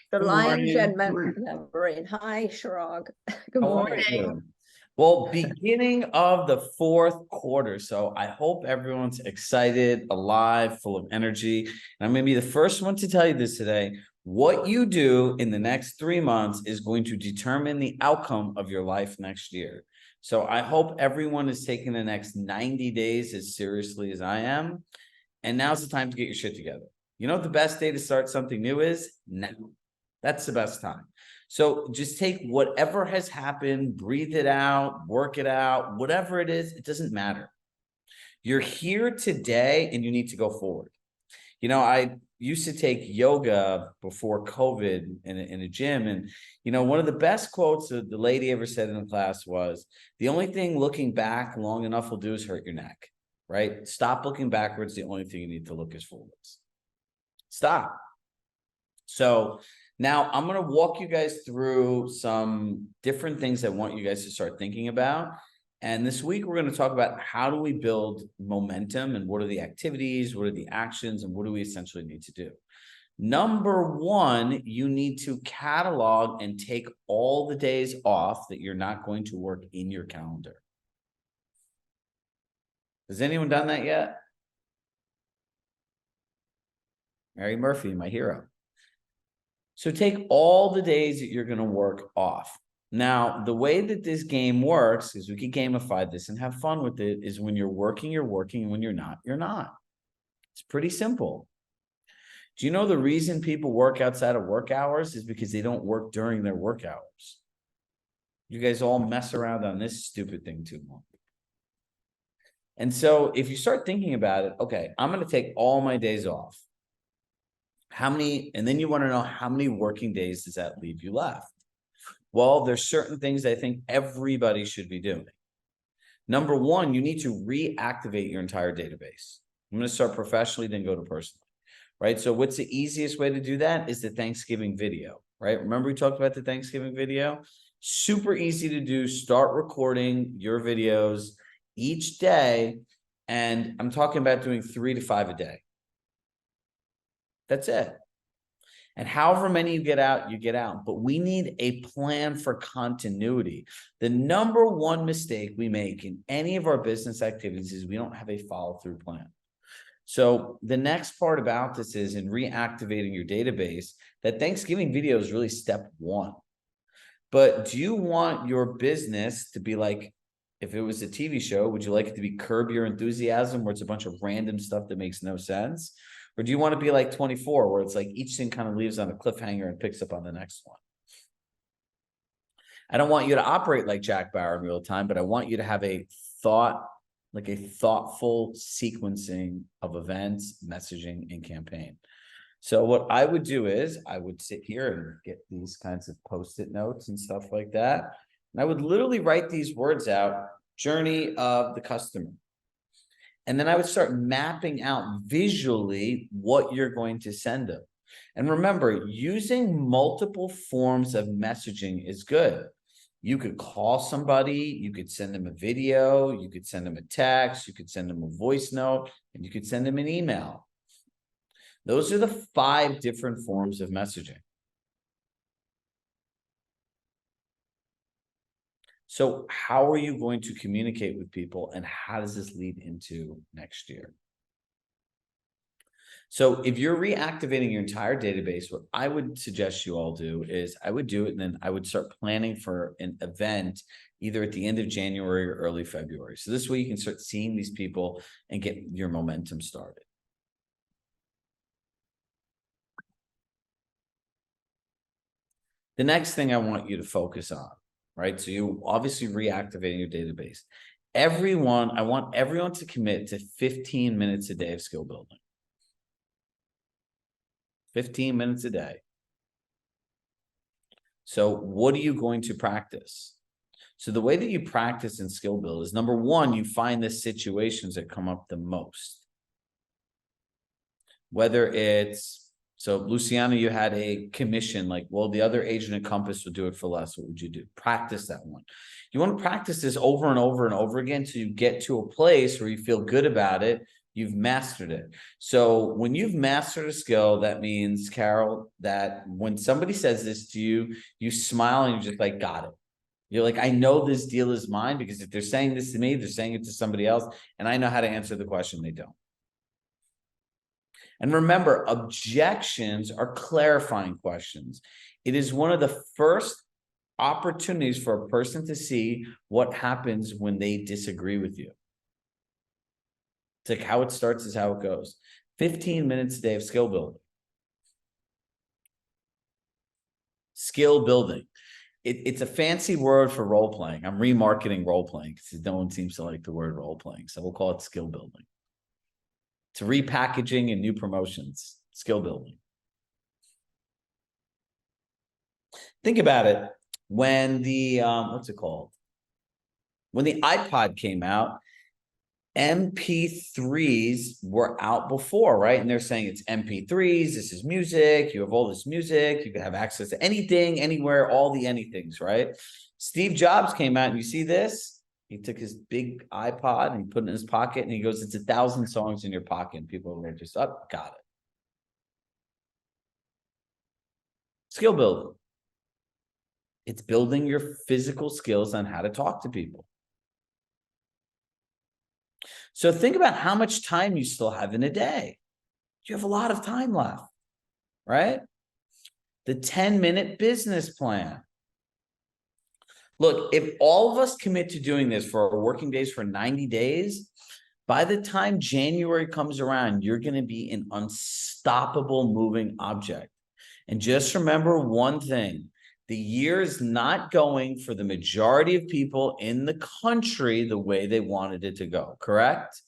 The Good Lion Gen morning. membrane. Hi, Chirag. Good How are morning. you? Well, beginning of the fourth quarter. So I hope everyone's excited, alive, full of energy. And I'm going to be the first one to tell you this today. What you do in the next 3 months is going to determine the outcome of your life next year. So I hope everyone is taking the next 90 days as seriously as I am. And now's the time to get your shit together. You know what the best day to start something new is? Now. That's the best time. So just take whatever has happened, breathe it out, work it out, whatever it is, it doesn't matter. You're here today and you need to go forward. You know, I used to take yoga before COVID in a gym. And, you know, one of the best quotes that the lady ever said in the class was, the only thing looking back long enough will do is hurt your neck, right? Stop looking backwards. The only thing you need to look is forwards. Stop. So now I'm going to walk you guys through some different things I want you guys to start thinking about. And this week, we're going to talk about how do we build momentum and what are the activities, what are the actions, and what do we essentially need to do. Number one, you need to catalog and take all the days off that you're not going to work in your calendar. Has anyone done that yet? Mary Murphy, my hero. So take all the days that you're going to work off. Now, the way that this game works is we can gamify this and have fun with it is when you're working, and when you're not, you're not. It's pretty simple. Do you know the reason people work outside of work hours is because they don't work during their work hours? You guys all mess around on this stupid thing too long. And so if you start thinking about it, okay, I'm going to take all my days off. How many, and then you want to know how many working days does that leave you left? Well, there's certain things I think everybody should be doing. Number one, you need to reactivate your entire database. I'm going to start professionally, then go to personally, right? So what's the easiest way to do that is the Thanksgiving video, right? Remember we talked about the Thanksgiving video? Super easy to do. Start recording your videos each day. And I'm talking about doing 3 to 5 a day. That's it. And however many you get out, you get out. But we need a plan for continuity. The number one mistake we make in any of our business activities is we don't have a follow-through plan. So the next part about this is in reactivating your database, that Thanksgiving video is really step one. But do you want your business to be like, if it was a TV show, would you like it to be Curb Your Enthusiasm, where it's a bunch of random stuff that makes no sense? Or do you want to be like 24, where it's like each thing kind of leaves on a cliffhanger and picks up on the next one? I don't want you to operate like Jack Bauer in real time, but I want you to have a thought, like a thoughtful sequencing of events, messaging, and campaign. So what I would do is I would sit here and get these kinds of Post-it notes and stuff like that. And I would literally write these words out, journey of the customer. And then I would start mapping out visually what you're going to send them. And remember, using multiple forms of messaging is good. You could call somebody, you could send them a video, you could send them a text, you could send them a voice note, and you could send them an email. Those are the 5 different forms of messaging. So how are you going to communicate with people, and how does this lead into next year? So if you're reactivating your entire database, what I would suggest you all do is I would do it, and then I would start planning for an event either at the end of January or early February. So this way you can start seeing these people and get your momentum started. The next thing I want you to focus on, right? So you obviously reactivating your database. I want everyone to commit to 15 minutes a day of skill building. 15 minutes a day. So what are you going to practice? So the way that you practice and skill build is, number one, you find the situations that come up the most. Whether it's, so Luciana, you had a commission, like, well, the other agent at Compass would do it for less. What would you do? Practice that one. You want to practice this over and over and over again till you get to a place where you feel good about it. You've mastered it. So when you've mastered a skill, that means, Carol, that when somebody says this to you, you smile and you're just like, got it. You're like, I know this deal is mine, because if they're saying this to me, they're saying it to somebody else, and I know how to answer the question they don't. And remember, objections are clarifying questions. It is one of the first opportunities for a person to see what happens when they disagree with you. It's like how it starts is how it goes. 15 minutes a day of skill building. Skill building. It's a fancy word for role playing. I'm remarketing role playing because no one seems to like the word role playing. So we'll call it skill building. It's repackaging and new promotions. Skill building. Think about it. When the what's it called? When the iPod came out, MP3s were out before, right? And they're saying it's MP3s, this is music, you have all this music, you can have access to anything, anywhere, all the anythings, right? Steve Jobs came out, and you see this? He took his big iPod and he put it in his pocket, and he goes, it's 1,000 songs in your pocket. And people were just, oh, got it. Skill building. It's building your physical skills on how to talk to people. So think about how much time you still have in a day. You have a lot of time left, right? The 10-minute business plan. Look, if all of us commit to doing this for our working days for 90 days, by the time January comes around, you're going to be an unstoppable moving object. And just remember one thing. The year is not going for the majority of people in the country the way they wanted it to go, correct?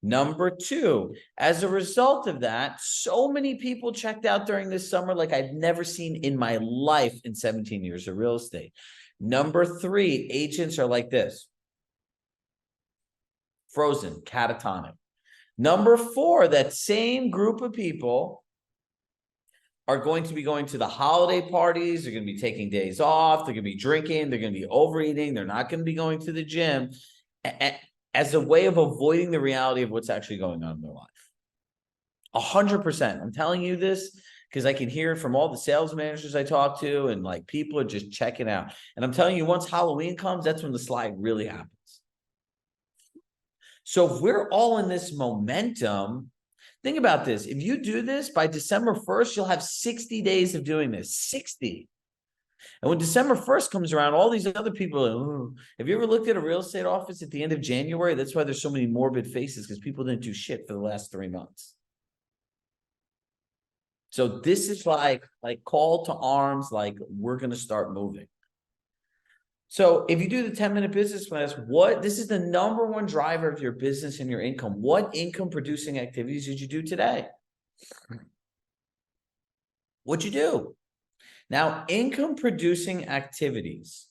Number two, as a result of that, so many people checked out during this summer like I've never seen in my life in 17 years of real estate. Number three, agents are like this. Frozen, catatonic. Number four, that same group of people are going to be going to the holiday parties. They're going to be taking days off. They're going to be drinking. They're going to be overeating. They're not going to be going to the gym as a way of avoiding the reality of what's actually going on in their life. 100%. I'm telling you this because I can hear it from all the sales managers I talk to, and like people are just checking out. And I'm telling you, once Halloween comes, that's when the slide really happens. So if we're all in this momentum, think about this. If you do this by December 1st, you'll have 60 days of doing this. 60. And when December 1st comes around, all these other people are, ooh. Have you ever looked at a real estate office at the end of January? That's why there's so many morbid faces, because people didn't do shit for the last 3 months. So this is like call to arms, like we're going to start moving. So if you do the 10-minute business plan, this is the number one driver of your business and your income. What income producing activities did you do today? What'd you do? Now, income producing activities,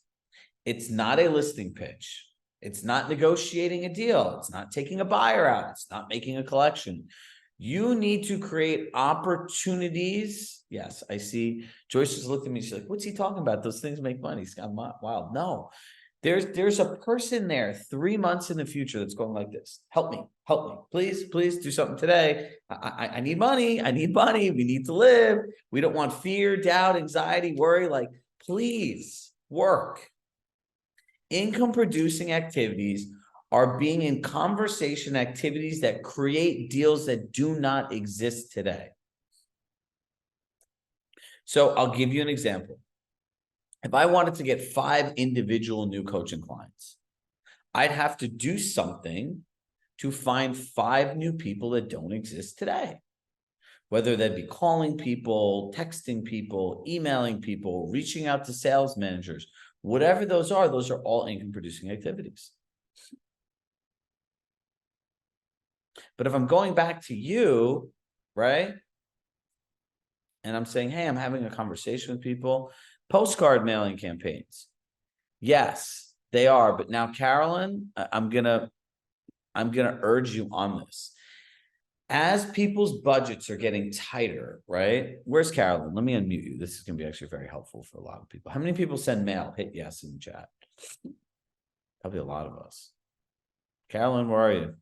it's not a listing pitch. It's not negotiating a deal. It's not taking a buyer out. It's not making a collection. You need to create opportunities. Yes, I see. Joyce just looked at me. She's like, what's he talking about? Those things make money. It's gone wild. No, there's a person there 3 months in the future that's going like this. Help me, please do something today. I need money. I need money. We need to live. We don't want fear, doubt, anxiety, worry. Like, please work. Income producing activities are being in conversation activities that create deals that do not exist today. So I'll give you an example. If I wanted to get 5 individual new coaching clients, I'd have to do something to find 5 new people that don't exist today. Whether that be calling people, texting people, emailing people, reaching out to sales managers, whatever those are all income producing activities. But if I'm going back to you, right? And I'm saying, hey, I'm having a conversation with people, postcard mailing campaigns. Yes, they are. But now, Carolyn, I'm gonna urge you on this. As people's budgets are getting tighter, right? Where's Carolyn? Let me unmute you. This is gonna be actually very helpful for a lot of people. How many people send mail? Hit yes in the chat. Probably a lot of us. Carolyn, where are you?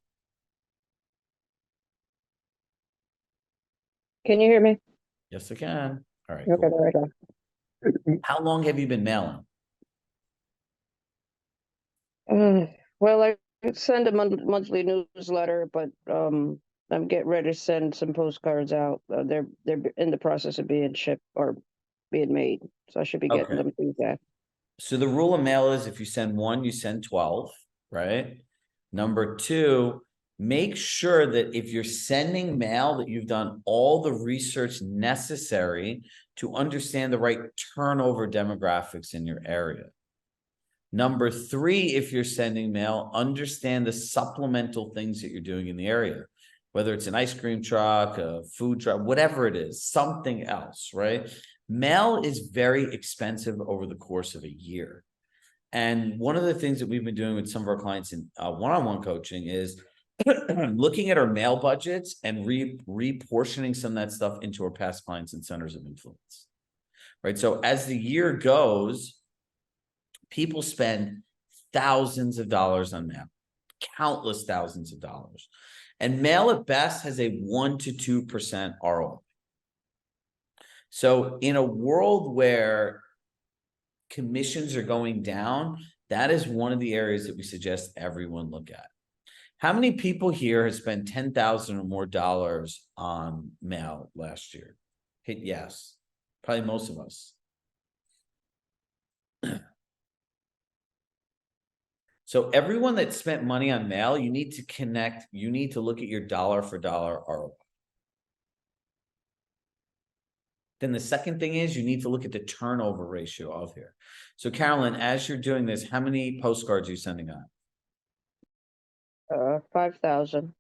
Can you hear me? Yes, I can. All right, Okay, cool. there we go. How long have you been mailing? Well, I send a monthly newsletter, but I'm getting ready to send some postcards out. They're in the process of being shipped or being made, so I should be getting Okay. them Tuesday. So the rule of mail is if you send one, you send 12, right? Number two, make sure that if you're sending mail, that you've done all the research necessary to understand the right turnover demographics in your area. Number three, if you're sending mail, understand the supplemental things that you're doing in the area, whether it's an ice cream truck, a food truck, whatever it is, something else, right? Mail is very expensive over the course of a year. And one of the things that we've been doing with some of our clients in one-on-one coaching is looking at our mail budgets and reportioning some of that stuff into our past clients and centers of influence, right? So as the year goes, people spend thousands of dollars on mail, countless thousands of dollars. And mail at best has a 1 to 2% ROI. So in a world where commissions are going down, that is one of the areas that we suggest everyone look at. How many people here have spent $10,000 or more dollars on mail last year? Hit yes. Probably most of us. So everyone that spent money on mail, you need to connect, you need to look at your dollar for dollar ROI. Then the second thing is you need to look at the turnover ratio of here. So Carolyn, as you're doing this, how many postcards are you sending out? 5,000.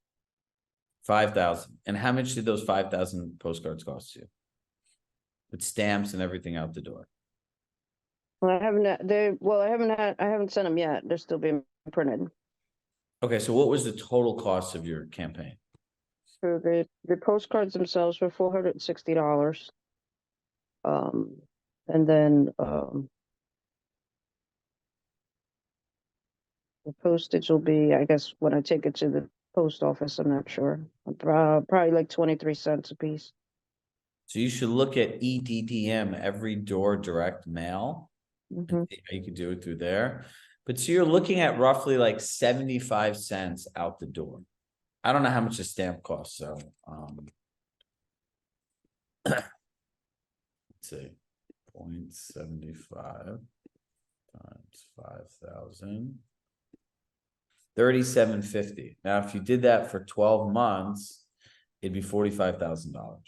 5,000. And how much did those 5,000 postcards cost you? With stamps and everything out the door. Well, I haven't sent them yet. They're still being printed. Okay, so what was the total cost of your campaign? So the postcards themselves were $460. And then the postage will be, I guess, when I take it to the post office, I'm not sure. Probably like 23 cents a piece. So you should look at EDDM, every door direct mail. Mm-hmm. You can do it through there. But so you're looking at roughly like 75 cents out the door. I don't know how much a stamp costs, so let's see. 0.75 times 5,000. 3,750. Now, if you did that for 12 months, it'd be $45,000.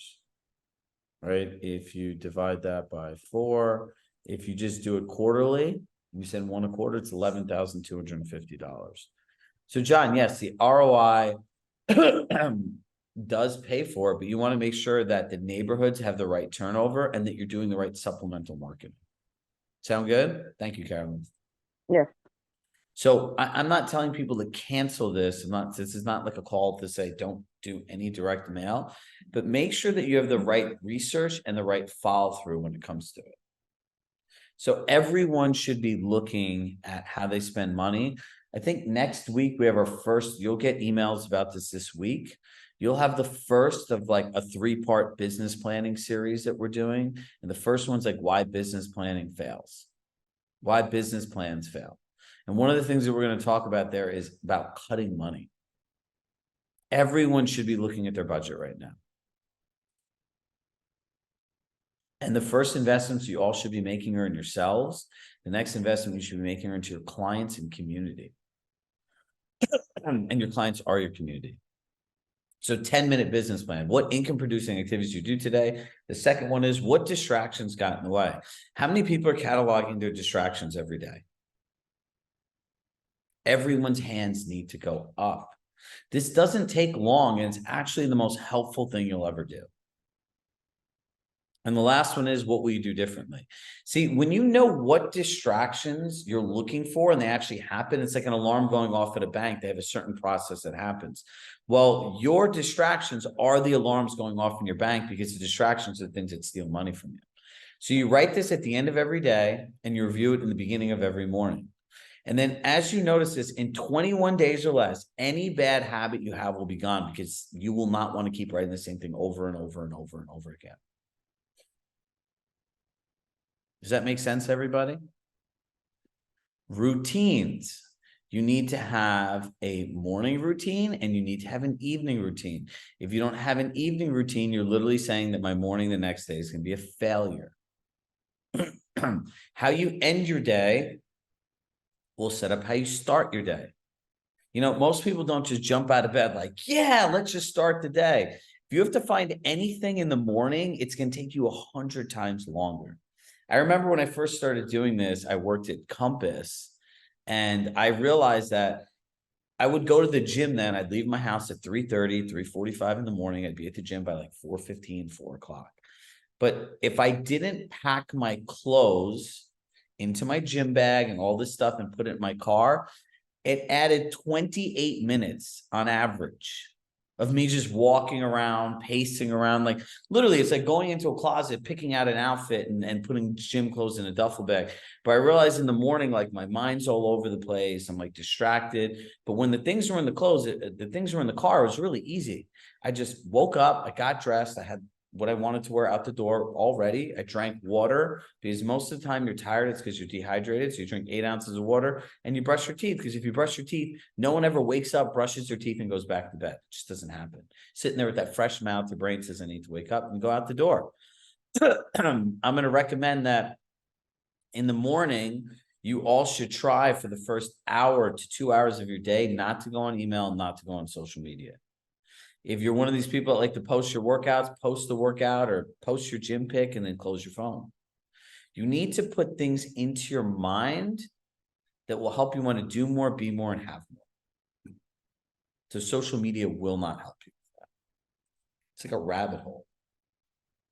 Right? If you divide that by 4, if you just do it quarterly, you send one a quarter, it's $11,250. So, John, yes, the ROI does pay for it, but you want to make sure that the neighborhoods have the right turnover and that you're doing the right supplemental marketing. Sound good? Thank you, Carolyn. Yeah. So I'm not telling people to cancel this. This is not like a call to say don't do any direct mail, but make sure that you have the right research and the right follow through when it comes to it. So everyone should be looking at how they spend money. I think next week we have our first, you'll get emails about this week. You'll have the first of like a 3-part business planning series that we're doing. And the first one's like why business planning fails, why business plans fail. And one of the things that we're going to talk about there is about cutting money. Everyone should be looking at their budget right now. And the first investments you all should be making are in yourselves. The next investment you should be making are into your clients and community. And your clients are your community. So 10-minute business plan. What income producing activities you do today? The second one is what distractions got in the way? How many people are cataloging their distractions every day? Everyone's hands need to go up. This doesn't take long, and it's actually the most helpful thing you'll ever do. And the last one is what will you do differently? See, when you know what distractions you're looking for and they actually happen, it's like an alarm going off at a bank. They have a certain process that happens. Well, your distractions are the alarms going off in your bank because the distractions are the things that steal money from you. So you write this at the end of every day and you review it in the beginning of every morning. And then as you notice this, in 21 days or less, any bad habit you have will be gone because you will not want to keep writing the same thing over and over and over and over again. Does that make sense, everybody? Routines. You need to have a morning routine and you need to have an evening routine. If you don't have an evening routine, you're literally saying that my morning the next day is going to be a failure. How you end your day will set up how you start your day. You know, most people don't just jump out of bed like, yeah, let's just start the day. If you have to find anything in the morning, it's going to take you 100 times longer. I remember when I first started doing this, I worked at Compass. And I realized that I would go to the gym then. I'd leave my house at 3:30, 3:45 in the morning. I'd be at the gym by like 4:15, 4 o'clock. But if I didn't pack my clothes into my gym bag and all this stuff and put it in my car, it added 28 minutes on average of me just walking around, pacing around. Like literally, it's like going into a closet, picking out an outfit and putting gym clothes in a duffel bag. But I realized in the morning, like my mind's all over the place. I'm like distracted. But when the things were in the clothes, the things were in the car, it was really easy. I just woke up, I got dressed, I had what I wanted to wear out the door already. I drank water because most of the time you're tired. It's because you're dehydrated. So you drink 8 ounces of water and you brush your teeth, because if you brush your teeth, no one ever wakes up, brushes their teeth and goes back to bed. It just doesn't happen. Sitting there with that fresh mouth, your brain says, I need to wake up and go out the door. I'm going to recommend that in the morning, you all should try for the first hour to 2 hours of your day, not to go on email, not to go on social media. If you're one of these people that like to post your workouts, post the workout or post your gym pic and then close your phone. You need to put things into your mind that will help you want to do more, be more, and have more. So social media will not help you with that. It's like a rabbit hole.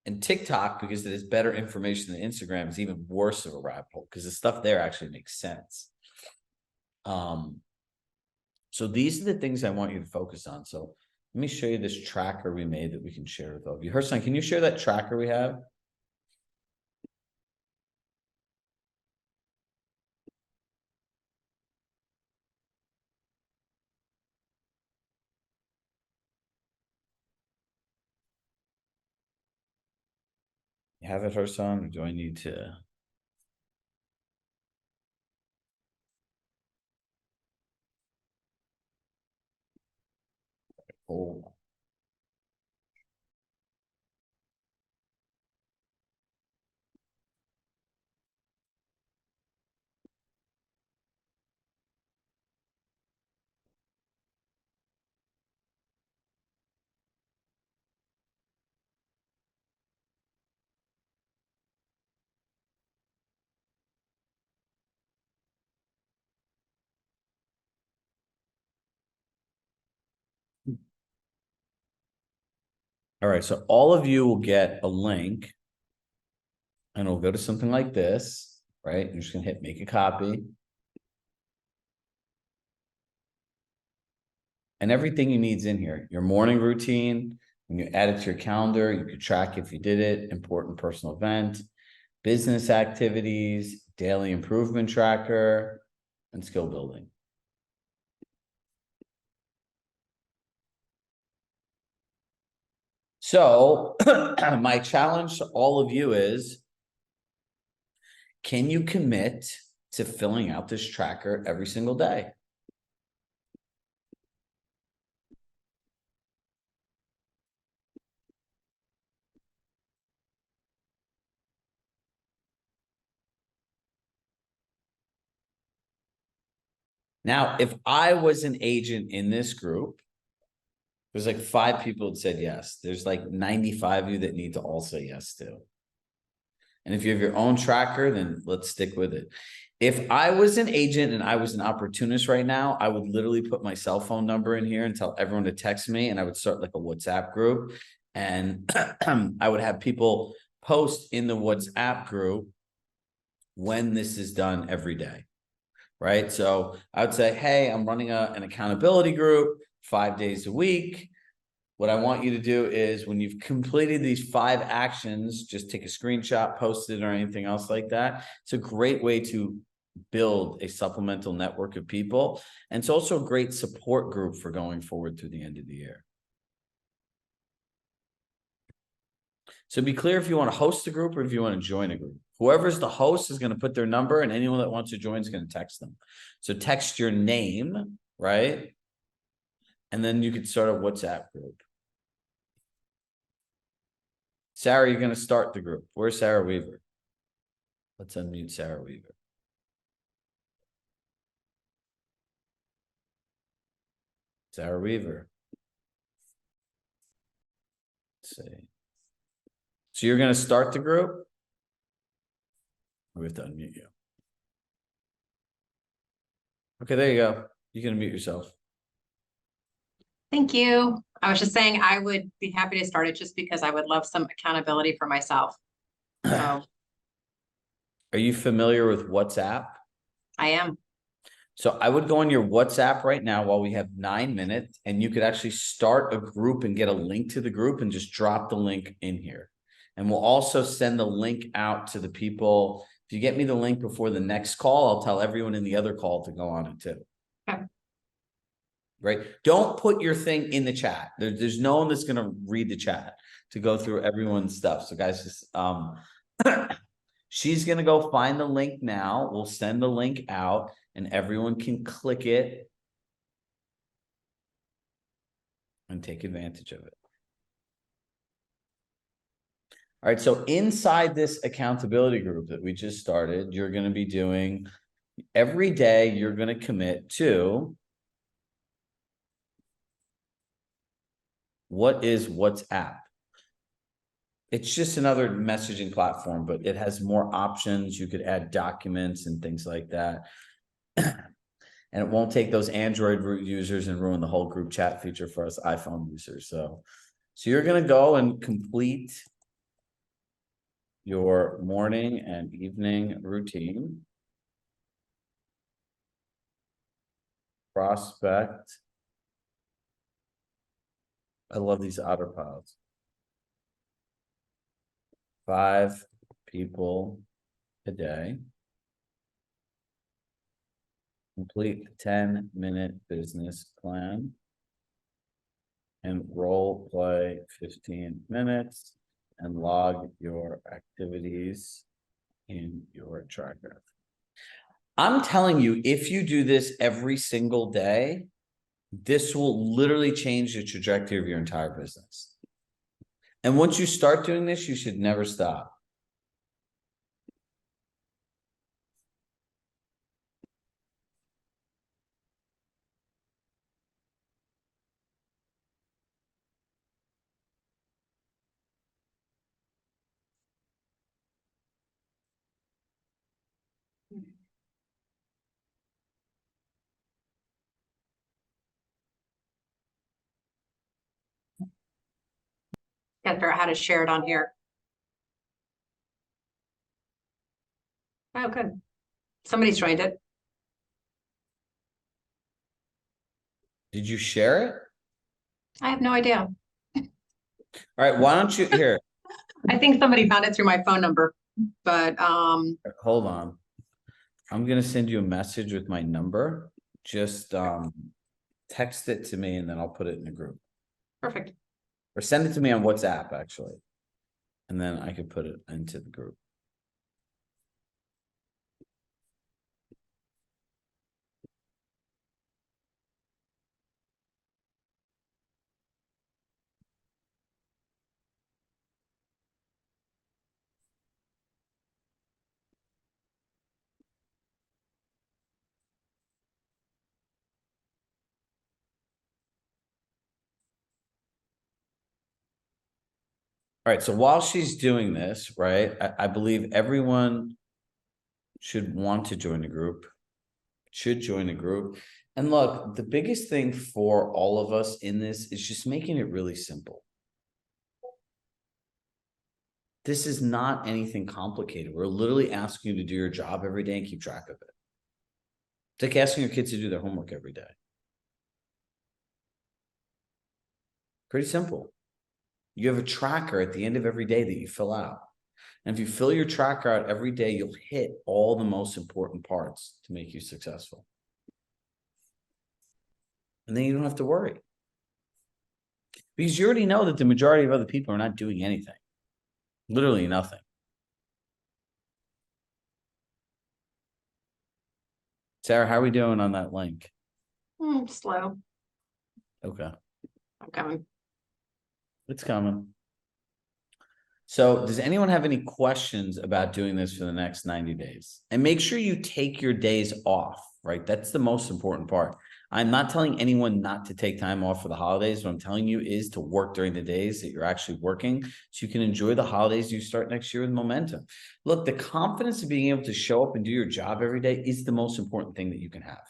And TikTok, because it is better information than Instagram, is even worse of a rabbit hole because the stuff there actually makes sense. So these are the things I want you to focus on. So let me show you this tracker we made that we can share with all of you. Hersan, can you share that tracker we have? You have it, Hersan, or do I need to? Oh. All right, so all of you will get a link and it'll go to something like this, right? You're just gonna hit make a copy. And everything you need is in here. Your morning routine, when you add it to your calendar, you can track if you did it, important personal event, business activities, daily improvement tracker, and skill building. So my challenge to all of you is, can you commit to filling out this tracker every single day? Now, if I was an agent in this group, there's like 5 people that said yes. There's like 95 of you that need to all say yes to. And if you have your own tracker, then let's stick with it. If I was an agent and I was an opportunist right now, I would literally put my cell phone number in here and tell everyone to text me, and I would start like a WhatsApp group. And I would have people post in the WhatsApp group when this is done every day, right? So I would say, hey, I'm running an accountability group 5 days a week. What I want you to do is when you've completed these 5 actions, just take a screenshot, post it, or anything else like that. It's a great way to build a supplemental network of people. And it's also a great support group for going forward through the end of the year. So be clear if you want to host a group or if you want to join a group. Whoever's the host is going to put their number, and anyone that wants to join is going to text them. So text your name, right? And then you could start a WhatsApp group. Sarah, you're going to start the group. Where's Sarah Weaver? Let's unmute Sarah Weaver. Sarah Weaver. Let's see. So you're going to start the group? We have to unmute you. Okay, there you go. You can unmute yourself. Thank you. I was just saying I would be happy to start it just because I would love some accountability for myself. So Are you familiar with WhatsApp? I am. So I would go on your WhatsApp right now while we have 9 minutes, and you could actually start a group and get a link to the group and just drop the link in here. And we'll also send the link out to the people. If you get me the link before the next call, I'll tell everyone in the other call to go on it too. Okay. Right? Don't put your thing in the chat. There's no one that's going to read the chat to go through everyone's stuff. So guys, just, she's going to go find the link now. We'll send the link out and everyone can click it and take advantage of it. All right. So inside this accountability group that we just started, you're going to be doing every day, you're going to commit to what is WhatsApp. It's just another messaging platform, but it has more options. You could add documents and things like that. And it won't take those Android users and ruin the whole group chat feature for us iPhone users. So you're going to go and complete your morning and evening routine. Prospect. I love these otter piles. 5 people a day. Complete a 10-minute business plan. And role play 15 minutes. And log your activities in your tracker. I'm telling you, if you do this every single day, this will literally change the trajectory of your entire business. And once you start doing this, you should never stop. Got to figure out how to share it on here. Oh, good. Somebody's joined it. Did you share it? I have no idea. All right, why don't you here? I think somebody found it through my phone number, but Hold on. I'm gonna send you a message with my number. Just text it to me and then I'll put it in the group. perfect. Or send it to me on WhatsApp, actually. And then I could put it into the group. All right, so while she's doing this, right, I believe everyone should want to join the group, should join a group. And look, the biggest thing for all of us in this is just making it really simple. This is not anything complicated. We're literally asking you to do your job every day and keep track of it. It's like asking your kids to do their homework every day. Pretty simple. You have a tracker at the end of every day that you fill out. And if you fill your tracker out every day, you'll hit all the most important parts to make you successful. And then you don't have to worry. Because you already know that the majority of other people are not doing anything. Literally nothing. Sarah, how are we doing on that link? Slow. Okay. I'm coming. It's coming. So does anyone have any questions about doing this for the next 90 days? And make sure you take your days off, right? That's the most important part. I'm not telling anyone not to take time off for the holidays. What I'm telling you is to work during the days that you're actually working so you can enjoy the holidays you start next year with momentum. Look, the confidence of being able to show up and do your job every day is the most important thing that you can have.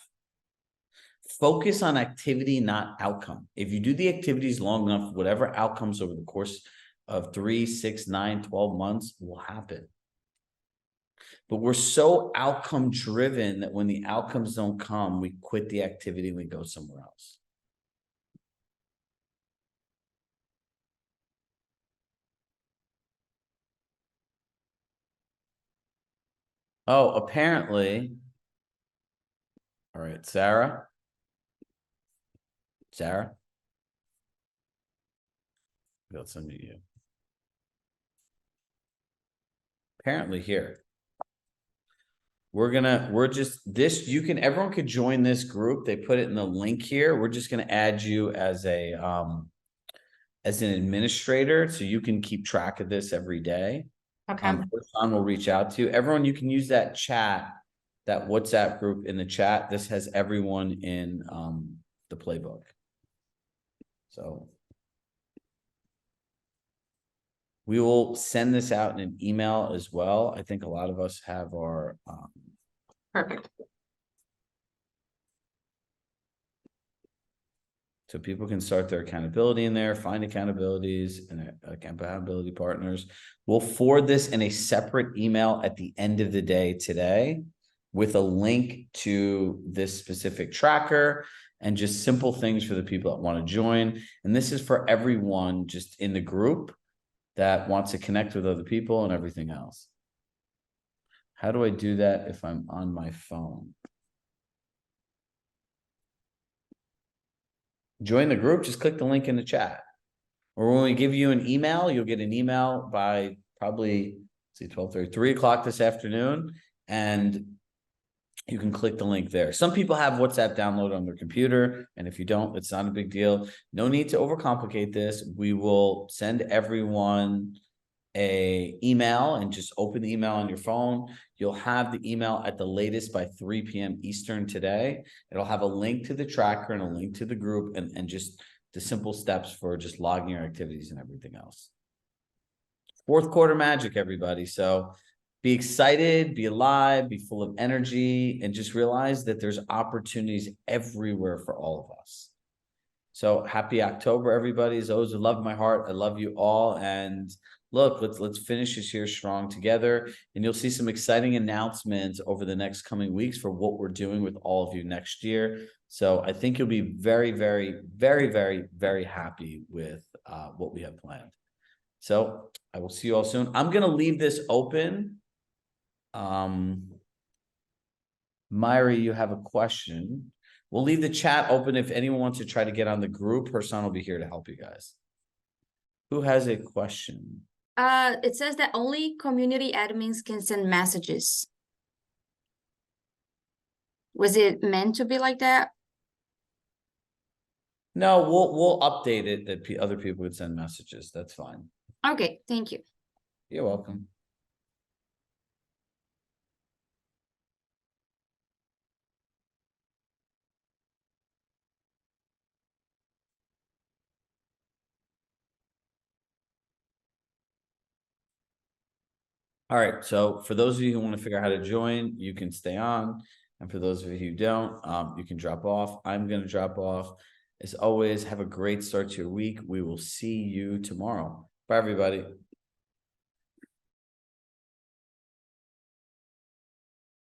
Focus on activity, not outcome. If you do the activities long enough, whatever outcomes over the course of 3, 6, 9, 12 months will happen. But we're so outcome driven that when the outcomes don't come, we quit the activity and we go somewhere else. Oh, apparently. All right, Sarah. Sarah. Let's unmute you. Apparently here. Everyone could join this group. They put it in the link here. We're just going to add you as an administrator so you can keep track of this every day. Okay. Sean will reach out to you. Everyone, you can use that chat, that WhatsApp group in the chat. This has everyone in the playbook. So we will send this out in an email as well. I think a lot of us have our Perfect. so people can start their accountability in there, find accountabilities and accountability partners. We'll forward this in a separate email at the end of the day today with a link to this specific tracker and just simple things for the people that want to join. And this is for everyone just in the group that wants to connect with other people and everything else. How do I do that if I'm on my phone? Join the group, just click the link in the chat. Or when we give you an email, you'll get an email by probably, 12:30, 3 o'clock this afternoon, and you can click the link there. Some people have WhatsApp downloaded on their computer, and if you don't, it's not a big deal. No need to overcomplicate this. We will send everyone an email and just open the email on your phone. You'll have the email at the latest by 3 p.m. Eastern today. It'll have a link to the tracker and a link to the group and just the simple steps for just logging your activities and everything else. Fourth quarter magic, everybody. So be excited, be alive, be full of energy, and just realize that there's opportunities everywhere for all of us. So happy October, everybody. As always, I love my heart. I love you all. And look, let's finish this year strong together. And you'll see some exciting announcements over the next coming weeks for what we're doing with all of you next year. So I think you'll be very, very, very, very, very happy with what we have planned. So I will see you all soon. I'm going to leave this open. Myri, you have a question. We'll leave the chat open if anyone wants to try to get on the group. Hersan will be here to help you guys. Who has a question? It says that only community admins can send messages. Was it meant to be like that? No, we'll update it that other people would send messages. That's fine. Okay, thank you. You're welcome. All right, so for those of you who want to figure out how to join, you can stay on. And for those of you who don't, you can drop off. I'm going to drop off. As always, have a great start to your week. We will see you tomorrow. Bye, everybody.